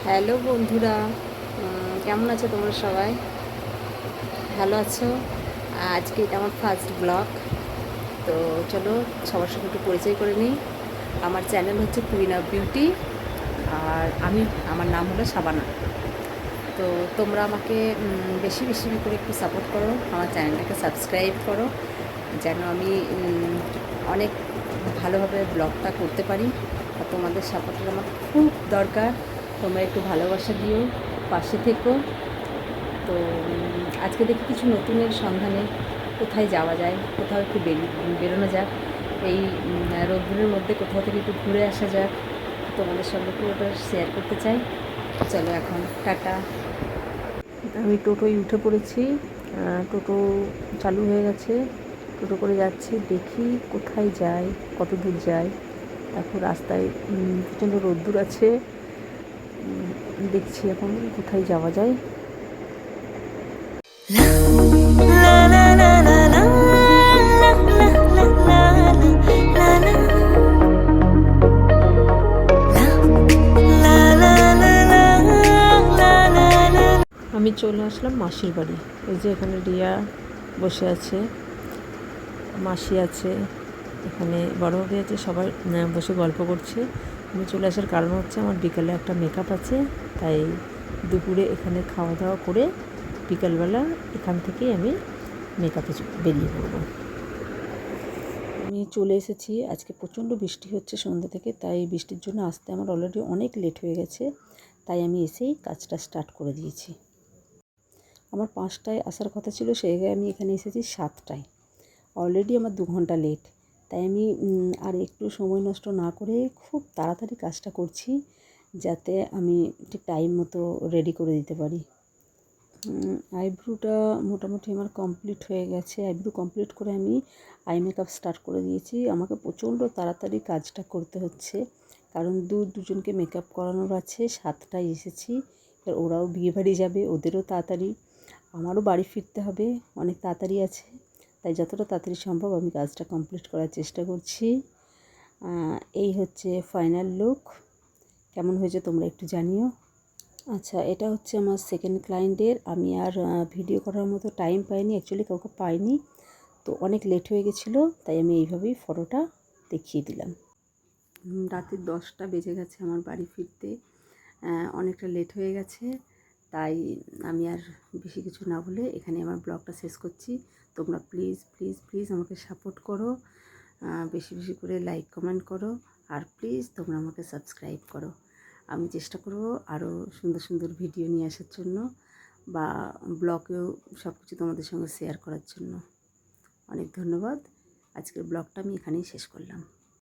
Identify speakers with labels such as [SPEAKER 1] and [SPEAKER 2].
[SPEAKER 1] Hello বন্ধুরা, কেমন আছো তোমরা সবাই? ভালো আছো? আজকে এটা আমার ফার্স্ট ব্লগ। তো চলো সবার সঙ্গে একটু পরিচয় করে নিই। আমার চ্যানেল হচ্ছে কুইন অফ বিউটি, আর আমার নাম হলো শাবানা। তো তোমরা আমাকে বেশি বেশি করে একটু সাপোর্ট করো, আমার চ্যানেলটাকে সাবস্ক্রাইব করো, যেন আমি অনেক ভালোভাবে ব্লগটা করতে পারি। আর তোমাদের সাপোর্টের আমার খুব দরকার। তোমরা একটু ভালোবাসা দিও, পাশে থেকো। তো আজকে দেখি কিছু নতুনের সন্ধানে কোথায় যাওয়া যায়, কোথাও একটু বেরোনো যাক, এই রোদ্দুরের মধ্যে কোথাও থেকে একটু ঘুরে আসা যাক। তোমাদের সঙ্গে একটু ওটা শেয়ার করতে চাই। চলো এখন টাটা। আমি টোটোয় উঠে পড়েছি, টোটো চালু হয়ে গেছে, টোটো করে যাচ্ছি। দেখি কোথায় যাই, কত দূর যাই। এখন রাস্তায় প্রচণ্ড রোদ্দুর আছে, দেখছি এখন কোথায় যাওয়া যায়। আমি চলে আসলাম মাসির বাড়ি। এই যে এখানে রিয়া বসে আছে, মাসি আছে, এখানে বড় ভাবি আছে, সবাই বসে গল্প করছে। আমি চলে আসার কারণ হচ্ছে আমার বিকালে একটা মেকআপ আছে, তাই দুপুরে এখানে খাওয়া দাওয়া করে বিকালবেলা এখান থেকেই আমি মেকআপে বেরিয়ে পড়বো। আমি চলে এসেছি। আজকে প্রচণ্ড বৃষ্টি হচ্ছে সন্ধ্যা থেকে, তাই বৃষ্টির জন্য আসতে আমার অলরেডি অনেক লেট হয়ে গেছে। তাই আমি এসেই কাজটা স্টার্ট করে দিয়েছি। আমার 5টায় আসার কথা ছিল, সেই জায়গায় আমি এখানে এসেছি 7টায়। অলরেডি আমার 2 ঘন্টা লেট। তাই আমি আর একটু সময় নষ্ট না করে খুব তাড়াতাড়ি কাজটা করছি, যাতে আমি ঠিক টাইম মতো রেডি করে দিতে পারি। আইব্রুটা মোটামুটি আমার কমপ্লিট হয়ে গেছে। আইব্রু কমপ্লিট করে আমি আই মেকআপ স্টার্ট করে দিয়েছি। আমাকে প্রচণ্ড তাড়াতাড়ি কাজটা করতে হচ্ছে, কারণ দুজনকে মেকআপ করানোর আছে। 7টায় এসেছি, এবার ওরাও বিয়েবাড়ি যাবে, ওদেরও তাড়াতাড়ি, আমারও বাড়ি ফিরতে হবে, অনেক তাড়াতাড়ি আছে। তাই যতটা তাড়াতাড়ি সম্ভব আমি কাজটা কমপ্লিট করার চেষ্টা করছি। এই হচ্ছে ফাইনাল লুক। কেমন হয়েছে তোমরা একটু জানিও। আচ্ছা, এটা হচ্ছে আমার সেকেন্ড ক্লায়েন্টের। আমি আর ভিডিও করার মতো টাইম পাইনি, অ্যাকচুয়ালি কাউকে পাইনি, তো অনেক লেট হয়ে গেছিলো, তাই আমি এইভাবেই ফটোটা দেখিয়ে দিলাম। রাতের 10টা বেজে গেছে আমার বাড়ি ফিরতে, অনেকটা লেট হয়ে গেছে। তাই আমি আর বেশি কিছু না বলে এখানে আমার ব্লগটা শেষ করছি। তোমরা প্লিজ প্লিজ প্লিজ আমাকে সাপোর্ট করো, বেশি বেশি করে লাইক কমেন্ট করো, আর প্লিজ তোমরা আমাকে সাবস্ক্রাইব করো। আমি চেষ্টা করব আরও সুন্দর সুন্দর ভিডিও নিয়ে আসার জন্য, বা ব্লগেও সব কিছু তোমাদের সঙ্গে শেয়ার করার জন্য। অনেক ধন্যবাদ। আজকের ব্লগটা আমি এখানেই শেষ করলাম।